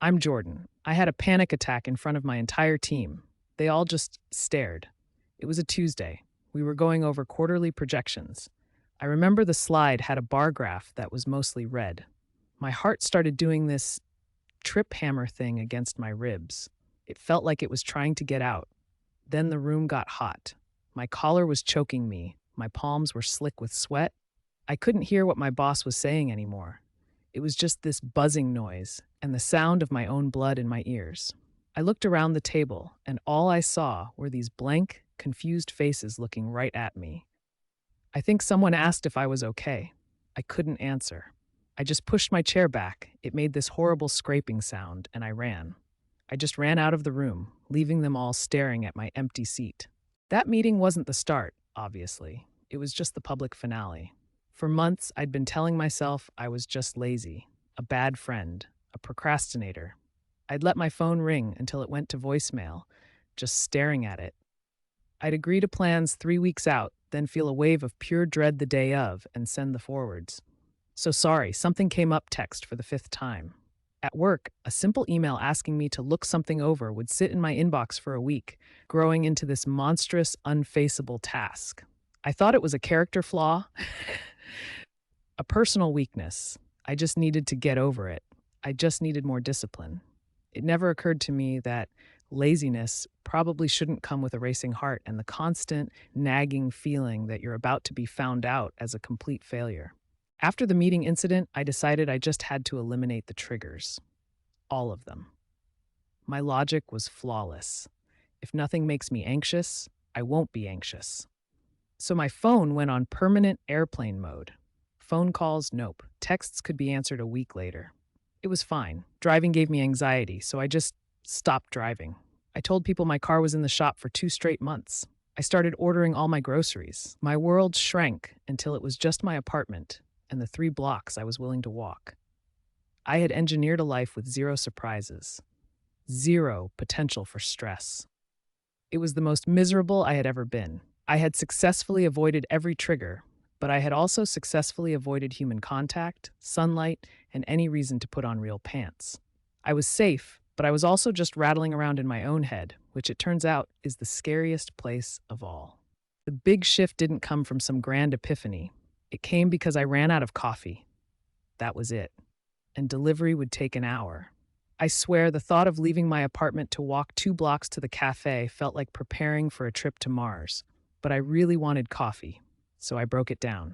I'm Jordan. I had a panic attack in front of my entire team. They all just stared. It was a Tuesday. We were going over quarterly projections. I remember the slide had a bar graph that was mostly red. My heart started doing this trip hammer thing against my ribs. It felt like it was trying to get out. Then the room got hot. My collar was choking me. My palms were slick with sweat. I couldn't hear what my boss was saying anymore. It was just this buzzing noise and the sound of my own blood in my ears. I looked around the table, and all I saw were these blank, confused faces looking right at me. I think someone asked if I was okay. I couldn't answer. I just pushed my chair back. It made this horrible scraping sound, and I ran. I just ran out of the room, leaving them all staring at my empty seat. That meeting wasn't the start, obviously. It was just the public finale. For months, I'd been telling myself I was just lazy, a bad friend, a procrastinator. I'd let my phone ring until it went to voicemail, just staring at it. I'd agree to plans 3 weeks out, then feel a wave of pure dread the day of and send the forwards. So sorry, something came up text for the fifth time. At work, a simple email asking me to look something over would sit in my inbox for a week, growing into this monstrous, unfaceable task. I thought it was a character flaw, a personal weakness. I just needed to get over it. I just needed more discipline. It never occurred to me that laziness probably shouldn't come with a racing heart and the constant, nagging feeling that you're about to be found out as a complete failure. After the meeting incident, I decided I just had to eliminate the triggers. All of them. My logic was flawless. If nothing makes me anxious, I won't be anxious. So my phone went on permanent airplane mode. Phone calls, nope. Texts could be answered a week later. It was fine. Driving gave me anxiety, so I just stopped driving. I told people my car was in the shop for 2 straight months. I started ordering all my groceries. My world shrank until it was just my apartment and the 3 blocks I was willing to walk. I had engineered a life with 0 surprises, 0 potential for stress. It was the most miserable I had ever been. I had successfully avoided every trigger, but I had also successfully avoided human contact, sunlight, and any reason to put on real pants. I was safe, but I was also just rattling around in my own head, which it turns out is the scariest place of all. The big shift didn't come from some grand epiphany. It came because I ran out of coffee. That was it. And delivery would take an hour. I swear the thought of leaving my apartment to walk 2 blocks to the cafe felt like preparing for a trip to Mars. But I really wanted coffee, so I broke it down.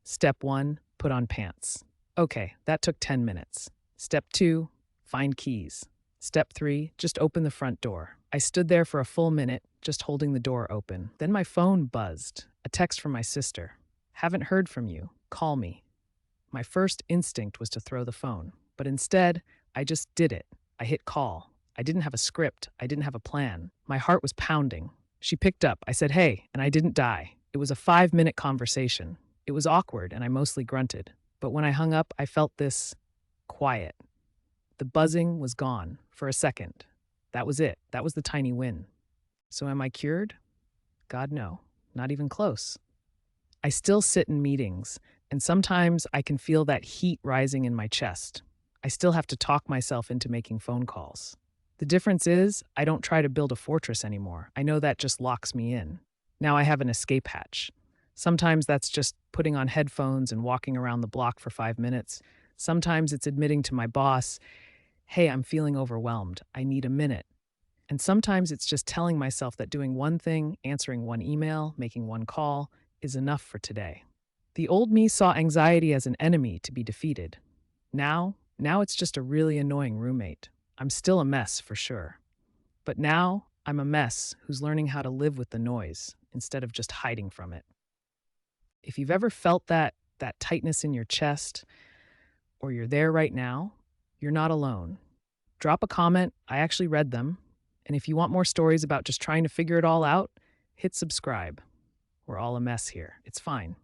Step 1, put on pants. Okay, that took 10 minutes. Step 2, find keys. Step 3, just open the front door. I stood there for a full minute, just holding the door open. Then my phone buzzed, a text from my sister. Haven't heard from you. Call me. My first instinct was to throw the phone, but instead, I just did it. I hit call. I didn't have a script. I didn't have a plan. My heart was pounding. She picked up. I said, hey, and I didn't die. It was a 5-minute conversation. It was awkward, and I mostly grunted. But when I hung up, I felt this quiet. The buzzing was gone for a second. That was it. That was the tiny win. So am I cured? God, no. Not even close. I still sit in meetings, and sometimes I can feel that heat rising in my chest. I still have to talk myself into making phone calls. The difference is, I don't try to build a fortress anymore. I know that just locks me in. Now I have an escape hatch. Sometimes that's just putting on headphones and walking around the block for 5 minutes. Sometimes it's admitting to my boss, hey, I'm feeling overwhelmed. I need a minute. And sometimes it's just telling myself that doing one thing, answering one email, making one call, is enough for today. The old me saw anxiety as an enemy to be defeated. Now it's just a really annoying roommate. I'm still a mess for sure. But now I'm a mess who's learning how to live with the noise instead of just hiding from it. If you've ever felt that tightness in your chest, or you're there right now, you're not alone. Drop a comment. I actually read them. And if you want more stories about just trying to figure it all out, hit subscribe. We're all a mess here. It's fine.